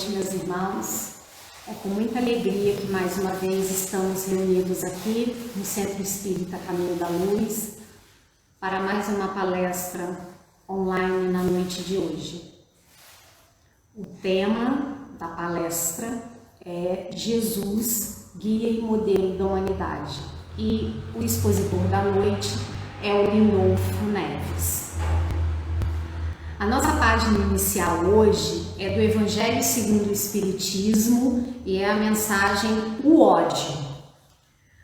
noite, meus irmãos. É com muita alegria que mais uma vez estamos reunidos aqui no Centro Espírita Caminho da Luz para mais uma palestra online na noite de hoje. O tema da palestra é Jesus, guia e modelo da humanidade, e o expositor da noite é o Lindolfo Neves. A nossa página inicial hoje é do Evangelho segundo o Espiritismo e é a mensagem O Ódio.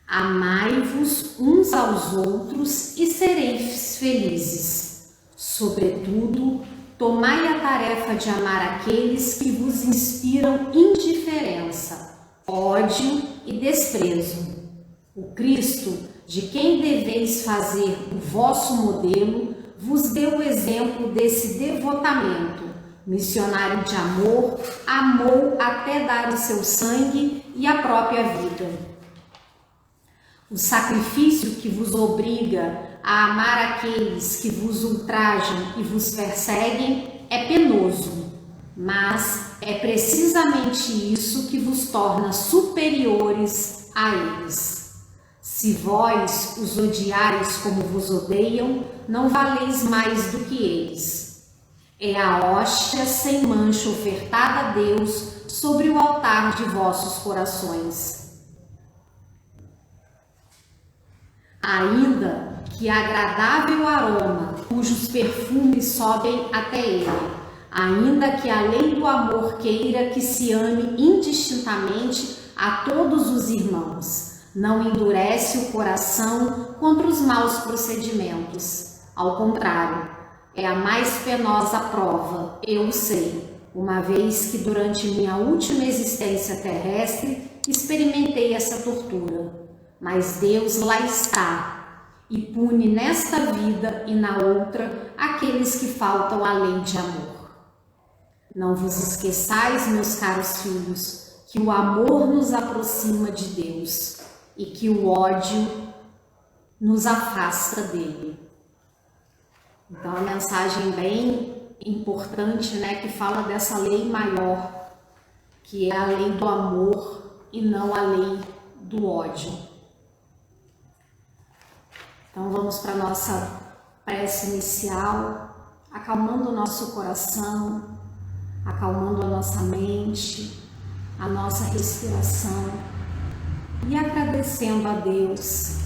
Amai-vos uns aos outros e sereis felizes. Sobretudo, tomai a tarefa de amar aqueles que vos inspiram indiferença, ódio e desprezo. O Cristo, de quem deveis fazer o vosso modelo, vos deu o exemplo desse devotamento. Missionário de amor, amou até dar o seu sangue e a própria vida. O sacrifício que vos obriga a amar aqueles que vos ultrajam e vos perseguem é penoso, mas é precisamente isso que vos torna superiores a eles. Se vós os odiareis como vos odeiam, não valeis mais do que eles. É a hóstia sem mancha ofertada a Deus sobre o altar de vossos corações. Ainda que agradável aroma, cujos perfumes sobem até ele, ainda que a lei do amor queira que se ame indistintamente a todos os irmãos, não endurece o coração contra os maus procedimentos. Ao contrário, é a mais penosa prova, eu sei, uma vez que durante minha última existência terrestre experimentei essa tortura. Mas Deus lá está e pune nesta vida e na outra aqueles que faltam à lei de amor. Não vos esqueçais, meus caros filhos, que o amor nos aproxima de Deus e que o ódio nos afasta dele. Então, a mensagem bem importante, que fala dessa lei maior, que é a lei do amor e não a lei do ódio. Então, vamos para a nossa prece inicial, acalmando o nosso coração, acalmando a nossa mente, a nossa respiração, e agradecendo a Deus,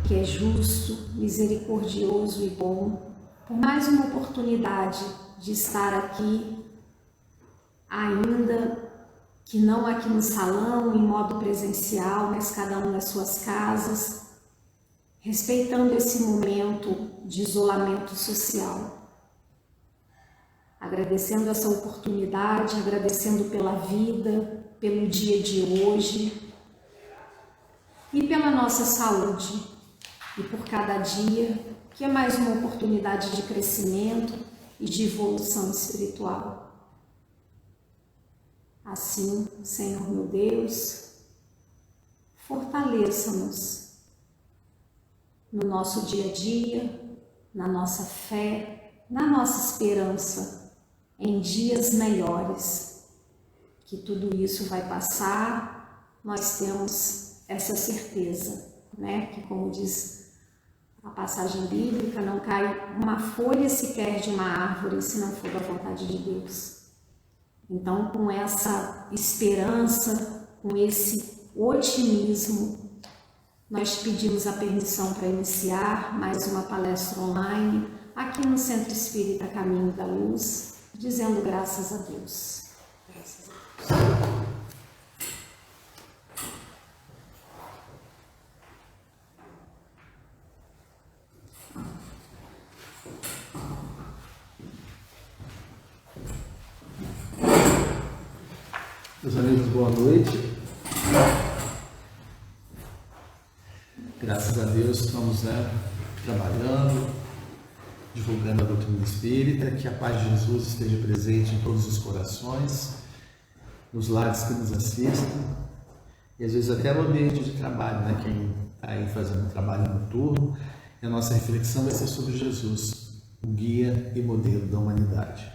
que é justo, misericordioso e bom, por mais uma oportunidade de estar aqui, ainda que não aqui no salão, em modo presencial, mas cada um nas suas casas, respeitando esse momento de isolamento social. Agradecendo essa oportunidade, agradecendo pela vida, pelo dia de hoje, e pela nossa saúde, e por cada dia, que é mais uma oportunidade de crescimento e de evolução espiritual. Assim, Senhor meu Deus, fortaleça-nos no nosso dia a dia, na nossa fé, na nossa esperança, em dias melhores. Que tudo isso vai passar, nós temos essa certeza, que como diz a passagem bíblica, não cai uma folha sequer de uma árvore se não for da vontade de Deus. Então, com essa esperança, com esse otimismo, nós pedimos a permissão para iniciar mais uma palestra online aqui no Centro Espírita Caminho da Luz, dizendo graças a Deus. Graças a Deus. Meus amigos, boa noite. Graças a Deus estamos trabalhando, divulgando a doutrina espírita, que a paz de Jesus esteja presente em todos os corações, nos lares que nos assistem, e às vezes até no ambiente de trabalho, quem está aí fazendo um trabalho noturno, e a nossa reflexão vai ser sobre Jesus, o guia e modelo da humanidade.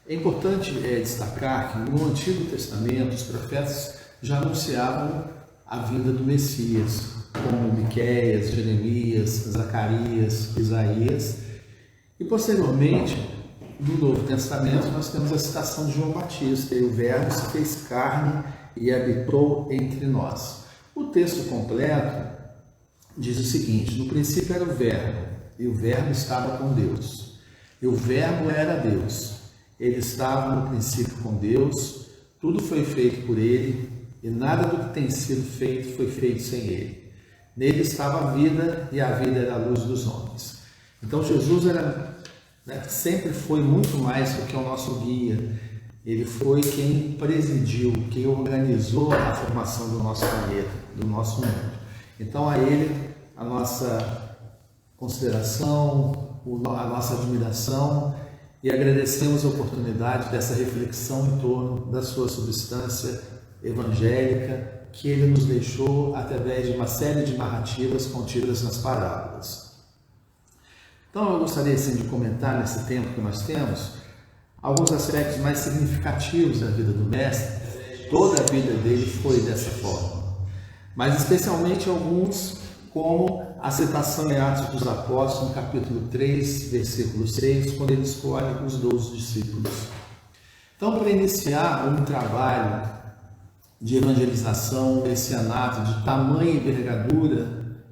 É importante destacar que no Antigo Testamento os profetas já anunciavam a vinda do Messias, como Miqueias, Jeremias, Zacarias, Isaías. E posteriormente, no Novo Testamento, nós temos a citação de João Batista: e o Verbo se fez carne e habitou entre nós. O texto completo diz o seguinte: no princípio era o Verbo, e o Verbo estava com Deus, e o Verbo era Deus. Ele estava no princípio com Deus, tudo foi feito por ele, e nada do que tem sido feito foi feito sem ele. Nele estava a vida, e a vida era a luz dos homens. Então Jesus sempre foi muito mais do que o nosso guia. Ele foi quem presidiu, quem organizou a formação do nosso planeta, do nosso mundo. Então a ele a nossa consideração, a nossa admiração, e agradecemos a oportunidade dessa reflexão em torno da sua substância evangélica que ele nos deixou através de uma série de narrativas contidas nas parábolas. Então eu gostaria assim, de comentar nesse tempo que nós temos alguns aspectos mais significativos da vida do Mestre. Toda a vida dele foi dessa forma, mas especialmente alguns, como a citação em Atos dos Apóstolos, no capítulo 3, versículo 6, quando ele escolhe os 12 discípulos. Então, para iniciar um trabalho de evangelização messianato de tamanha envergadura,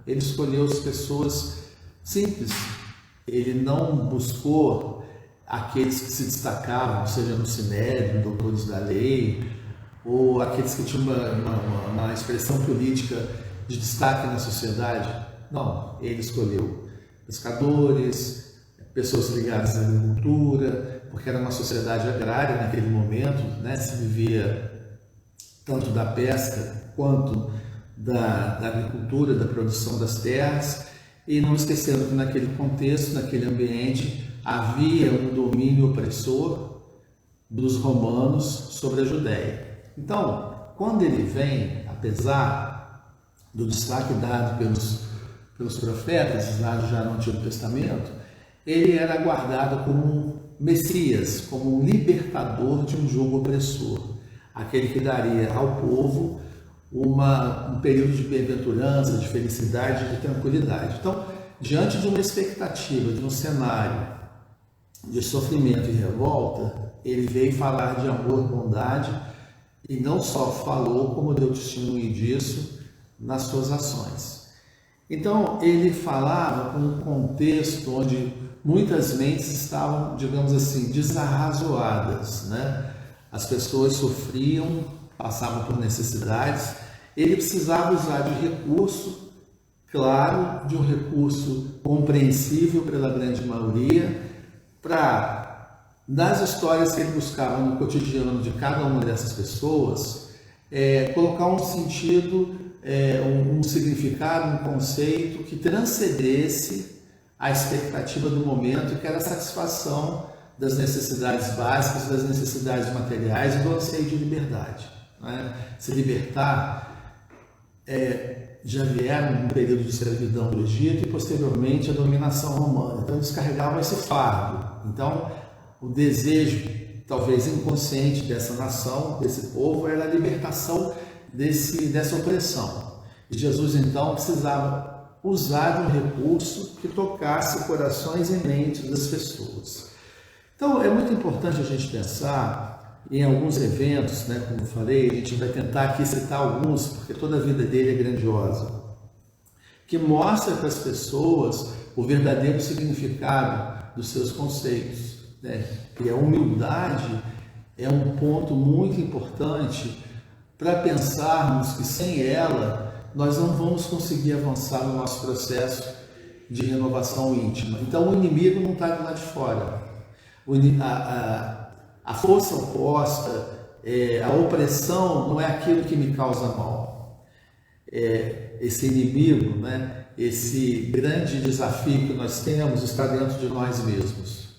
ele escolheu as pessoas simples. Ele não buscou aqueles que se destacavam, seja no Sinédrio, doutores da lei, ou aqueles que tinham uma expressão política de destaque na sociedade. Não, ele escolheu pescadores, pessoas ligadas à agricultura, porque era uma sociedade agrária naquele momento, se vivia tanto da pesca quanto da agricultura, da produção das terras, e não esquecendo que naquele contexto, naquele ambiente, havia um domínio opressor dos romanos sobre a Judéia. Então, quando ele vem, apesar do destaque dado pelos profetas, lá já no Antigo Testamento, ele era aguardado como um Messias, como um libertador de um jugo opressor, aquele que daria ao povo um período de bem-aventurança, de felicidade e de tranquilidade. Então, diante de uma expectativa, de um cenário de sofrimento e revolta, ele veio falar de amor e bondade, e não só falou, como deu testemunho disso nas suas ações. Então, ele falava com um contexto onde muitas mentes estavam, digamos assim, desarrazoadas, As pessoas sofriam, passavam por necessidades. Ele precisava usar de recurso, claro, de um recurso compreensível pela grande maioria, para, nas histórias que ele buscava no cotidiano de cada uma dessas pessoas, colocar um sentido, um significado, um conceito que transcendesse a expectativa do momento, que era a satisfação das necessidades básicas, das necessidades materiais e do anseio de liberdade. Se libertar, já vieram um período de escravidão do Egito e posteriormente a dominação romana. Então descarregavam esse fardo. Então o desejo, talvez inconsciente dessa nação, desse povo, era a libertação dessa opressão. E Jesus então precisava usar de um recurso que tocasse corações e mentes das pessoas. Então é muito importante a gente pensar em alguns eventos, como eu falei, a gente vai tentar aqui citar alguns, porque toda a vida dele é grandiosa, que mostra para as pessoas o verdadeiro significado dos seus conceitos. E a humildade é um ponto muito importante para pensarmos que sem ela nós não vamos conseguir avançar no nosso processo de renovação íntima. Então o inimigo não está do lado de fora. A força oposta, a opressão não é aquilo que me causa mal. Esse inimigo, esse grande desafio que nós temos está dentro de nós mesmos.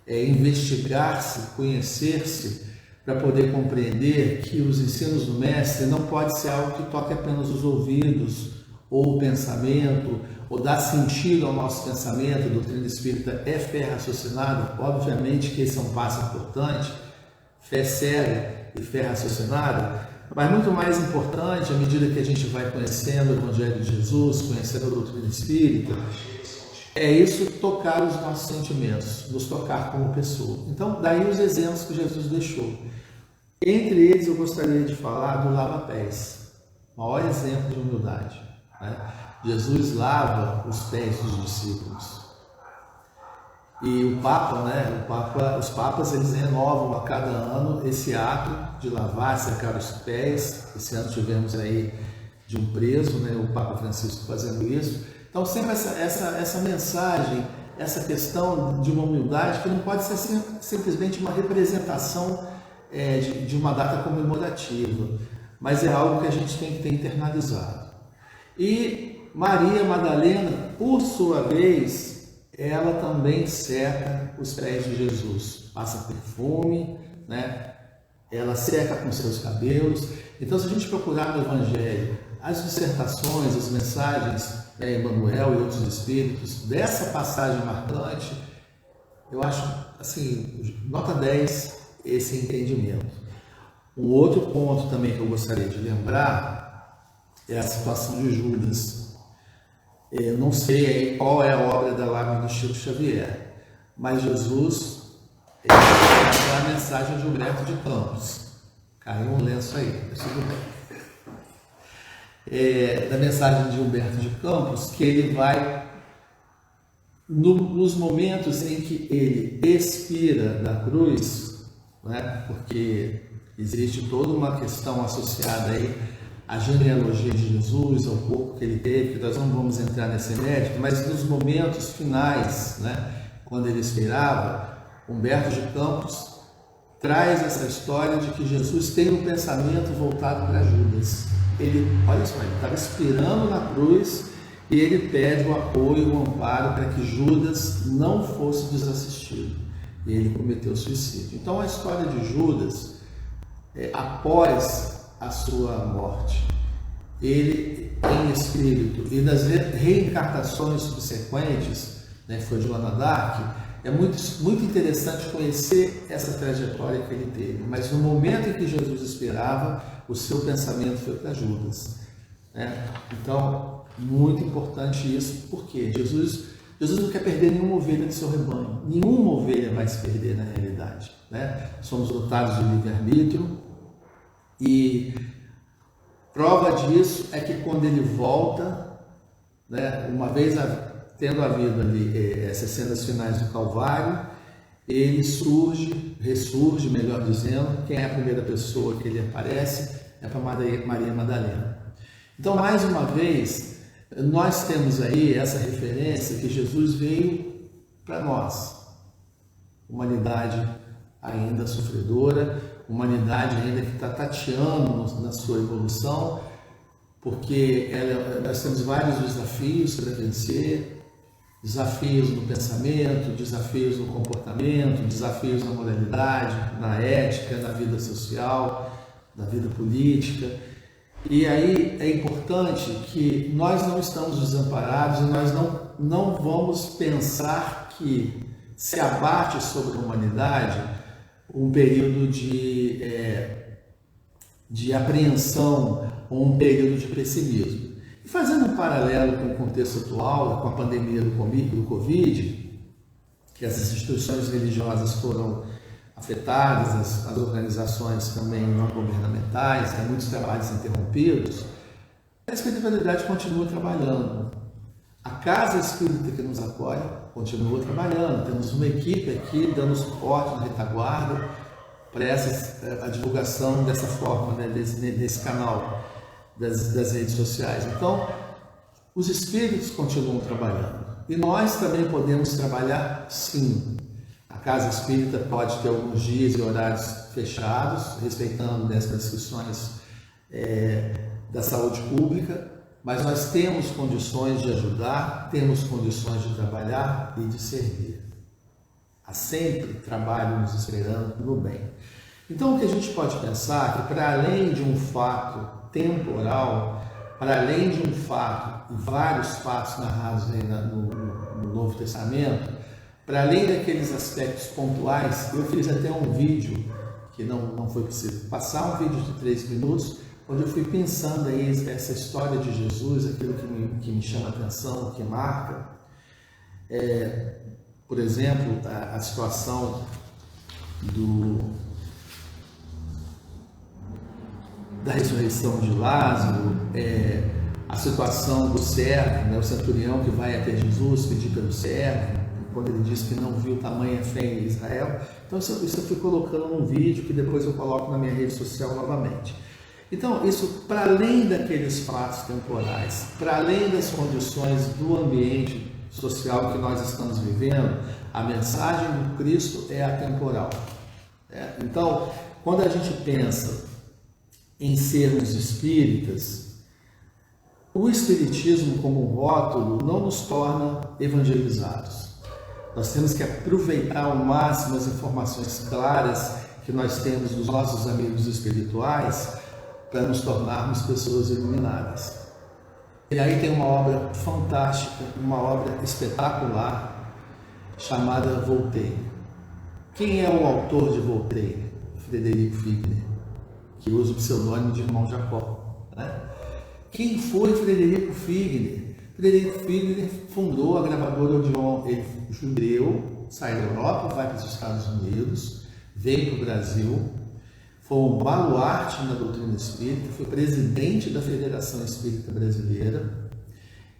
É investigar-se, conhecer-se, para poder compreender que os ensinos do Mestre não pode ser algo que toque apenas os ouvidos ou o pensamento, ou dar sentido ao nosso pensamento. A doutrina espírita é fé raciocinada, obviamente que esse é um passo importante, fé cega e fé raciocinada, mas muito mais importante, à medida que a gente vai conhecendo o Evangelho de Jesus, conhecendo a doutrina espírita, é isso tocar os nossos sentimentos, nos tocar como pessoa. Então, daí os exemplos que Jesus deixou. Entre eles, eu gostaria de falar do lava-pés, maior exemplo de humildade, né? Jesus lava os pés dos discípulos. E o Papa, né? Os papas, eles renovam a cada ano esse ato de lavar, secar os pés. Esse ano tivemos aí de um preso, né? O Papa Francisco fazendo isso. Então, sempre essa mensagem, essa questão de uma humildade que não pode ser simplesmente uma representação de uma data comemorativa, mas é algo que a gente tem que ter internalizado. E Maria Madalena, por sua vez, ela também seca os pés de Jesus, passa perfume, né? Ela seca com seus cabelos. Então, se a gente procurar no Evangelho as dissertações, as mensagens, Emmanuel e outros espíritos, dessa passagem marcante, eu acho, assim, nota 10 esse entendimento. Um outro ponto também que eu gostaria de lembrar é a situação de Judas. Eu não sei aí qual é a obra da lágrima do Chico Xavier, mas Jesus é a mensagem de Humberto de Campos. Caiu um lenço aí, mas tudo bem. Da mensagem de Humberto de Campos, que ele vai, nos momentos em que ele expira da cruz, né, porque existe toda uma questão associada aí à genealogia de Jesus, ao corpo que ele teve, que nós não vamos entrar nesse mérito, mas nos momentos finais, né, quando ele expirava, Humberto de Campos traz essa história de que Jesus tem um pensamento voltado para Judas. Olha só, ele estava expirando na cruz e ele pede o apoio, o amparo para que Judas não fosse desassistido. E ele cometeu suicídio. Então a história de Judas, após a sua morte, ele em espírito e das reencarnações subsequentes, né, foi Joana d'Arc, é muito interessante conhecer essa trajetória que ele teve. Mas no momento em que Jesus expirava, o seu pensamento foi para Judas, né? Então, muito importante isso, porque Jesus não quer perder nenhuma ovelha do seu rebanho. Nenhuma ovelha vai se perder na realidade, né? Somos dotados de livre-arbítrio e prova disso é que quando ele volta, né, uma vez tendo havido ali essas cenas finais do Calvário, ele ressurge, melhor dizendo. Quem é a primeira pessoa que ele aparece? É para Maria Madalena. Então, mais uma vez, nós temos aí essa referência que Jesus veio para nós, humanidade ainda sofredora, humanidade ainda que está tateando na sua evolução, porque nós temos vários desafios para vencer, desafios no pensamento, desafios no comportamento, desafios na moralidade, na ética, na vida social, na vida política. E aí é importante que nós não estamos desamparados e nós não vamos pensar que se abate sobre a humanidade um período de apreensão ou um período de pessimismo. E fazendo um paralelo com o contexto atual, com a pandemia do Covid, que as instituições religiosas foram afetadas, as organizações também não governamentais, muitos trabalhos interrompidos, a espiritualidade continua trabalhando. A Casa Espírita que nos apoia continua trabalhando. Temos uma equipe aqui dando suporte na retaguarda para a divulgação dessa forma, né, desse canal das redes sociais. Então, os espíritos continuam trabalhando. E nós também podemos trabalhar, sim. A Casa Espírita pode ter alguns dias e horários fechados, respeitando as prescrições da saúde pública, mas nós temos condições de ajudar, temos condições de trabalhar e de servir. Há sempre trabalho nos esperando no bem. Então, o que a gente pode pensar é que, para além de um fato temporal, para além de um fato, vários fatos narrados aí no Novo Testamento, para além daqueles aspectos pontuais, eu fiz até um vídeo, que não foi possível passar, um vídeo de 3 minutos, onde eu fui pensando aí essa história de Jesus, aquilo que me chama a atenção, que marca. Por exemplo, a situação da ressurreição de Lázaro, a situação do servo, né, o centurião que vai até Jesus pedir pelo servo, quando ele diz que não viu tamanha fé em Israel. Então isso eu fui colocando num vídeo que depois eu coloco na minha rede social novamente. Então isso, para além daqueles fatos temporais, para além das condições do ambiente social que nós estamos vivendo, a mensagem do Cristo é atemporal. Então, quando a gente pensa em sermos espíritas, o espiritismo como rótulo não nos torna evangelizados. Nós temos que aproveitar ao máximo as informações claras que nós temos dos nossos amigos espirituais para nos tornarmos pessoas iluminadas. E aí tem uma obra fantástica, uma obra espetacular, chamada Voltaire. Quem é o autor de Voltaire? Frederico Figner, que usa o pseudônimo de Irmão Jacó. Quem foi Frederico Figner? Frederico Figner fundou a gravadora Odeon. Ele é judeu, sai da Europa, vai para os Estados Unidos, veio para o Brasil, foi um baluarte na doutrina espírita, foi presidente da Federação Espírita Brasileira,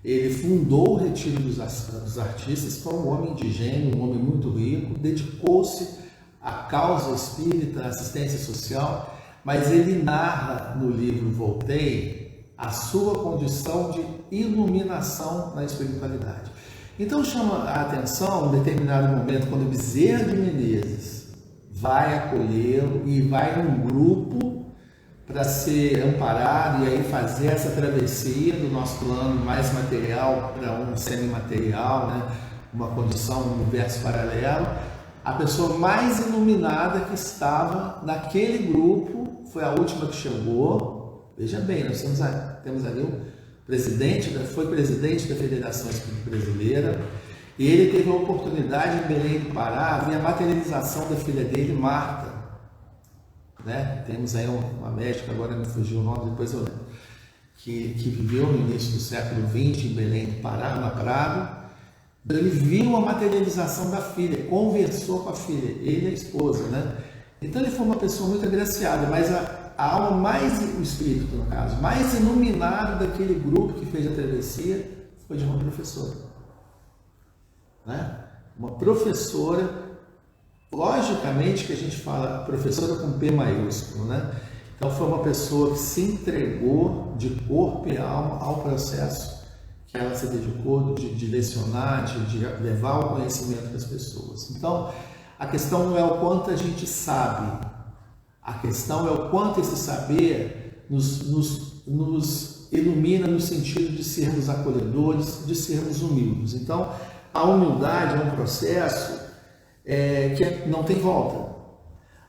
ele fundou o Retiro dos Artistas, foi um homem de gênio, um homem muito rico, dedicou-se à causa espírita, à assistência social, mas ele narra no livro Voltaire a sua condição de iluminação na espiritualidade. Então chama a atenção, em determinado momento, quando Bezerra de Menezes vai acolhê-lo e vai num grupo para ser amparado e aí fazer essa travessia do nosso plano mais material para um semimaterial, né? Uma condição, um universo paralelo. A pessoa mais iluminada que estava naquele grupo foi a última que chegou. Veja bem, nós temos ali um presidente, foi presidente da Federação Espírita Brasileira, e ele teve a oportunidade em Belém do Pará, ver a materialização da filha dele, Marta. Temos aí uma médica, agora me fugiu o nome, depois eu lembro, que viveu no início do século XX em Belém do Pará, na Prado. Ele viu a materialização da filha, conversou com a filha, ele e a esposa, Então ele foi uma pessoa muito agraciada, mas a alma mais, o espírito no caso, mais iluminado daquele grupo que fez a travessia foi de uma professora. Uma professora, logicamente que a gente fala professora com P maiúsculo, Então foi uma pessoa que se entregou de corpo e alma ao processo que ela se dedicou de lecionar, de levar o conhecimento das pessoas. Então, a questão não é o quanto a gente sabe, a questão é o quanto esse saber nos ilumina no sentido de sermos acolhedores, de sermos humildes. Então, a humildade é um processo que não tem volta.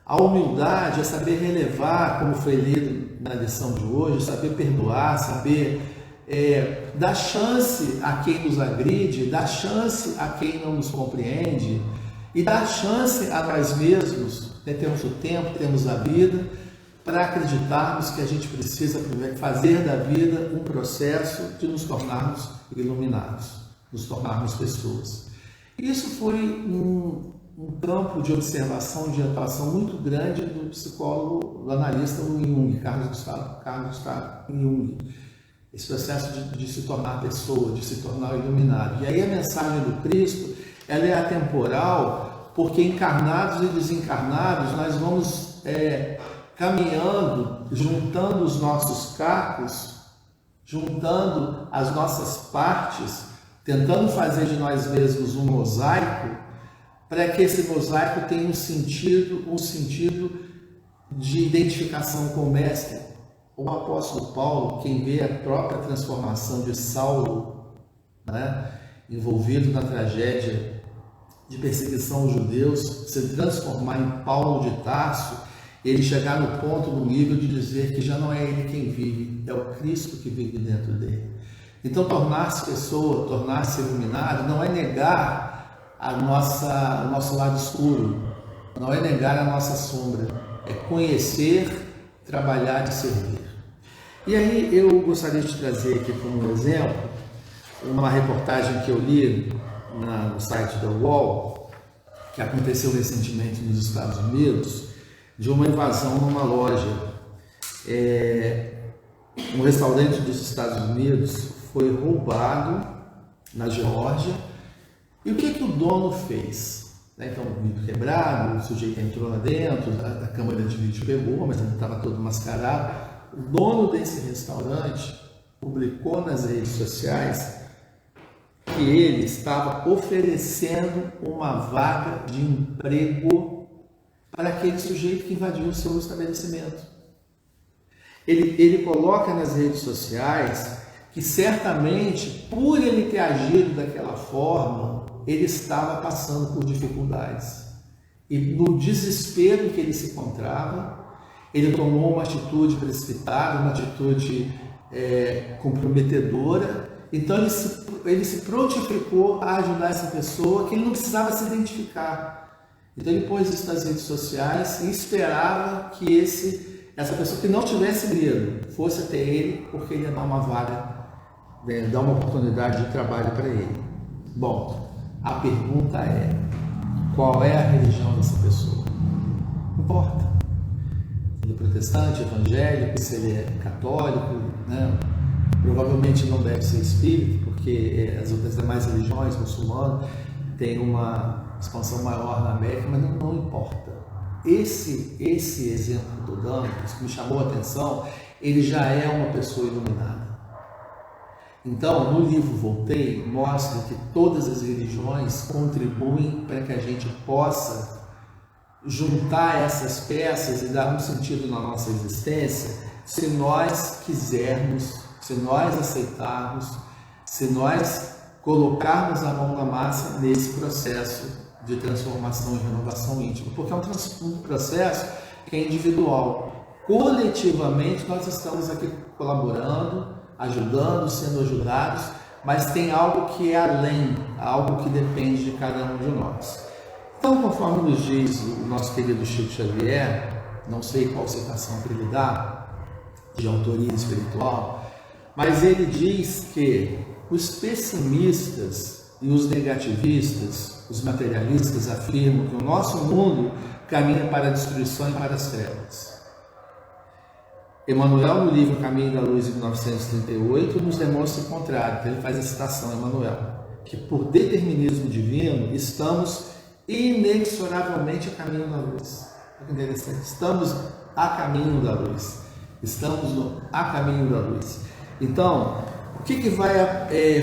A humildade é saber relevar, como foi lido na lição de hoje, saber perdoar, saber dar chance a quem nos agride, dar chance a quem não nos compreende e dar chance a nós mesmos, temos o tempo, temos a vida, para acreditarmos que a gente precisa fazer da vida um processo de nos tornarmos iluminados, nos tornarmos pessoas. Isso foi um campo de observação, de atuação muito grande do psicólogo, do analista Jung, Carlos Gustavo Jung. Esse processo de se tornar pessoa, de se tornar iluminado. E aí a mensagem do Cristo, ela é atemporal, porque encarnados e desencarnados nós vamos caminhando, juntando os nossos cacos, juntando as nossas partes, tentando fazer de nós mesmos um mosaico, para que esse mosaico tenha um sentido de identificação com o Mestre. O apóstolo Paulo, quem vê a própria transformação de Saulo, envolvido na tragédia de perseguição aos judeus, se transformar em Paulo de Tarso, ele chegar no ponto, no nível de dizer que já não é ele quem vive, é o Cristo que vive dentro dele. Então, tornar-se pessoa, tornar-se iluminado, não é negar o nosso lado escuro, não é negar a nossa sombra, é conhecer, trabalhar e servir. E aí eu gostaria de trazer aqui como um exemplo, uma reportagem que eu li no site da UOL, que aconteceu recentemente nos Estados Unidos, de uma invasão numa loja. Um restaurante dos Estados Unidos foi roubado na Geórgia. E o que o dono fez? Então, o vidro quebrado, o sujeito entrou lá dentro, a câmera de vídeo pegou, mas ele estava todo mascarado. O dono desse restaurante publicou nas redes sociais que ele estava oferecendo uma vaga de emprego para aquele sujeito que invadiu o seu estabelecimento. Ele coloca nas redes sociais que certamente, por ele ter agido daquela forma, ele estava passando por dificuldades. E no desespero em que ele se encontrava, ele tomou uma atitude precipitada, uma atitude comprometedora. Então ele se prontificou a ajudar essa pessoa que ele não precisava se identificar. Então ele pôs isso nas redes sociais e esperava que essa pessoa que não tivesse medo fosse até ele, porque ele ia dar uma vaga, dar uma oportunidade de trabalho para ele. Bom, a pergunta é: qual é a religião dessa pessoa? Não importa. Se ele é protestante, evangélico, se ele é católico, né? Provavelmente não deve ser espírita, porque as outras demais religiões, muçulmanas, têm uma expansão maior na América, mas não importa. Esse exemplo que eu estou dando, isso que me chamou a atenção, ele já é uma pessoa iluminada. Então, no livro Voltei, mostra que todas as religiões contribuem para que a gente possa juntar essas peças e dar um sentido na nossa existência, se nós quisermos, se nós aceitarmos, se nós colocarmos a mão na massa nesse processo de transformação e renovação íntima, porque é um processo que é individual. Coletivamente nós estamos aqui colaborando, ajudando, sendo ajudados, mas tem algo que é além, algo que depende de cada um de nós. Então, conforme nos diz o nosso querido Chico Xavier, não sei qual citação que ele dá, de autoria espiritual, mas ele diz que os pessimistas e os negativistas, os materialistas, afirmam que o nosso mundo caminha para a destruição e para as trevas. Emmanuel, no livro Caminho da Luz, de 1938, nos demonstra o contrário. Então, ele faz a citação, Emmanuel, que por determinismo divino estamos inexoravelmente a caminho da luz. Olha que interessante. Estamos a caminho da luz. Estamos a caminho da luz. Então, o que vai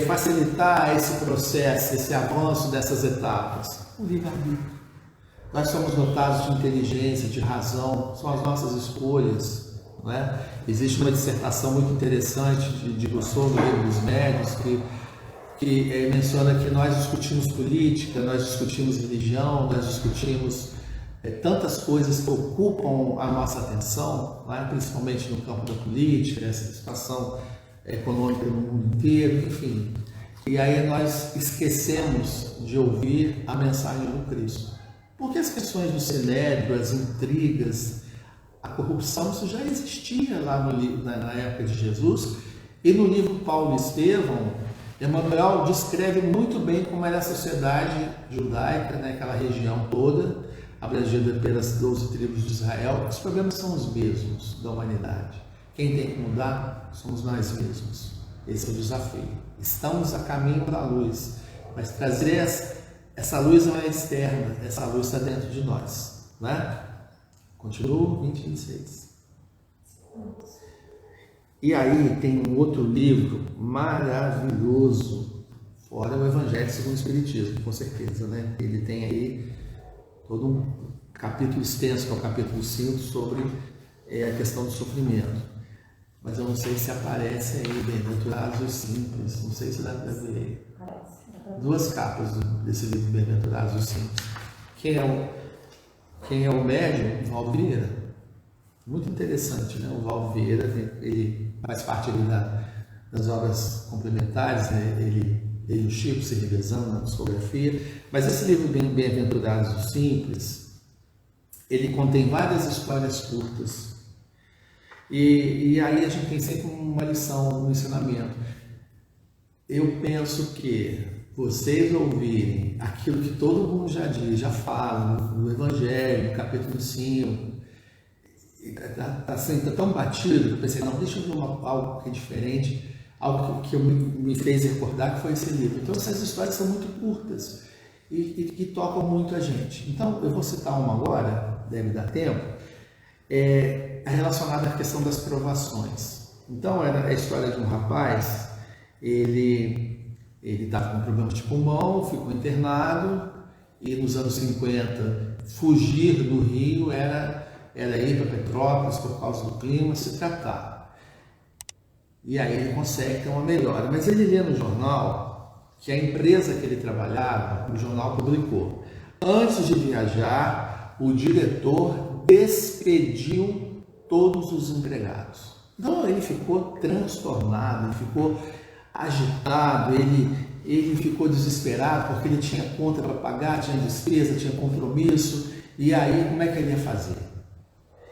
facilitar esse processo, esse avanço dessas etapas? O livre-arbítrio. Nós somos dotados de inteligência, de razão, são as nossas escolhas. Não é? Existe uma dissertação muito interessante de Rousseau, no livro dos Médios, que menciona que nós discutimos política, nós discutimos religião, nós discutimos tantas coisas que ocupam a nossa atenção, não é? Principalmente no campo da política, essa situação econômica no mundo inteiro, enfim. E aí nós esquecemos de ouvir a mensagem do Cristo. Porque as questões do sinédrio, as intrigas, a corrupção, isso já existia lá na época de Jesus. E no livro Paulo e Estevão, Emmanuel descreve muito bem como era a sociedade judaica, né, aquela região toda, abrangida pelas 12 tribos de Israel. Os problemas são os mesmos da humanidade. Quem tem que mudar somos nós mesmos. Esse é o desafio. Estamos a caminho da luz, mas trazer essa luz não é externa, essa luz está dentro de nós, né? Continuo, 20:26. E aí tem um outro livro maravilhoso, fora o Evangelho segundo o Espiritismo, com certeza, né? Ele tem aí todo um capítulo extenso, que é o capítulo 5, sobre a questão do sofrimento. Mas eu não sei se aparece aí, Bem-aventurados os Simples, não sei se dá para ver. Duas capas desse livro, Bem-aventurados os Simples. Quem é o médium? Valdo Vieira. Muito interessante, né? O Valdo Vieira, ele faz parte ali das obras complementares, né? Ele e o Chico se revezando na psicografia, mas esse livro Bem-aventurados dos Simples, ele contém várias histórias curtas, e aí a gente tem sempre uma lição, um ensinamento. Eu penso que vocês ouvirem aquilo que todo mundo já diz, já fala no Evangelho, no capítulo 5, está sendo tão batido que eu pensei, não, deixa eu ver algo que é diferente, algo que me fez recordar, que foi esse livro. Então essas histórias são muito curtas e tocam muito a gente. Então eu vou citar uma agora, deve dar tempo, relacionada à questão das provações. Então era a história de um rapaz, ele estava com problemas de pulmão, ficou internado, e nos anos 50 fugir do Rio era ir para Petrópolis por causa do clima, se tratar. E aí ele consegue ter uma melhora. Mas ele lê no jornal que a empresa que ele trabalhava, o jornal publicou, antes de viajar, o diretor despediu todos os empregados. Então ele ficou transtornado, ele ficou agitado, ele ficou desesperado porque ele tinha conta para pagar, tinha despesa, tinha compromisso, e aí como é que ele ia fazer?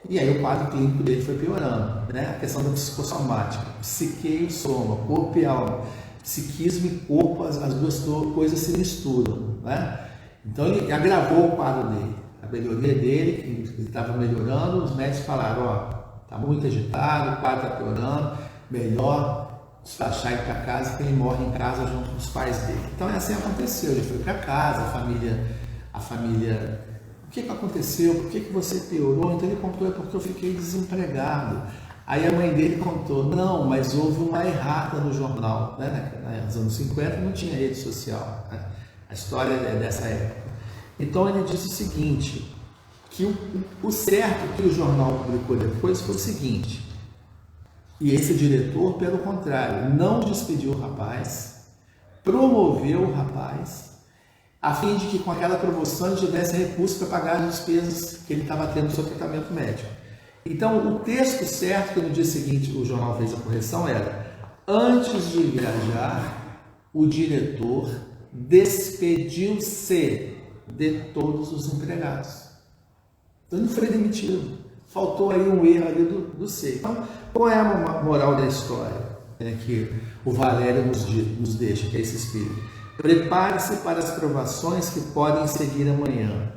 E aí o quadro clínico dele foi piorando, né? A questão da psicossomática, psique e soma, corpo e alma, psiquismo e corpo, as duas coisas se misturam, né? Então ele agravou o quadro dele, a melhoria dele, ele estava melhorando, os médicos falaram, ó, está muito agitado, o quadro está piorando, melhor despachar ele para casa, porque ele morre em casa junto com os pais dele. Então assim aconteceu, ele foi para casa, a família, o que aconteceu? Por que você piorou? Então ele contou, porque eu fiquei desempregado. Aí a mãe dele contou, não, mas houve uma errata no jornal, né? Nos anos 50 não tinha rede social, né? A história é dessa época. Então ele disse o seguinte, que o certo que o jornal publicou depois foi o seguinte, e esse diretor, pelo contrário, não despediu o rapaz, promoveu o rapaz, a fim de que com aquela promoção ele tivesse recurso para pagar as despesas que ele estava tendo no seu tratamento médico. Então, o texto certo, que no dia seguinte o jornal fez a correção, era: antes de viajar, o diretor despediu-se de todos os empregados. Então, ele foi demitido. Faltou aí um erro ali do ser. Então, qual é a moral da história que o Valério nos deixa, que é esse espírito? Prepare-se para as provações que podem seguir amanhã.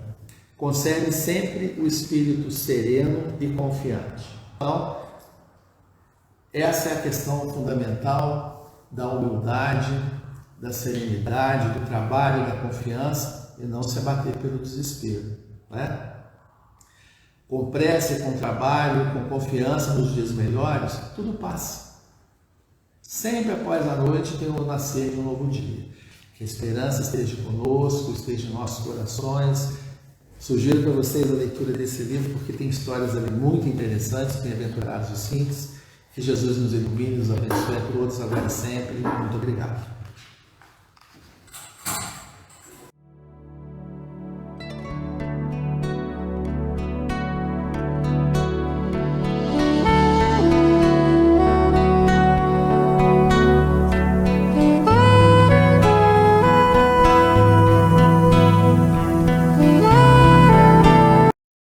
Conserve sempre o espírito sereno e confiante. Então, essa é a questão fundamental da humildade, da serenidade, do trabalho, da confiança, e não se abater pelo desespero, né? Com pressa, com trabalho, com confiança nos dias melhores, tudo passa. Sempre após a noite tem o nascer de um novo dia. Que a esperança esteja conosco, esteja em nossos corações. Sugiro para vocês a leitura desse livro, porque tem histórias ali muito interessantes, Bem-aventurados os Simples. Que Jesus nos ilumine, nos abençoe a todos, agora e sempre. Muito obrigado.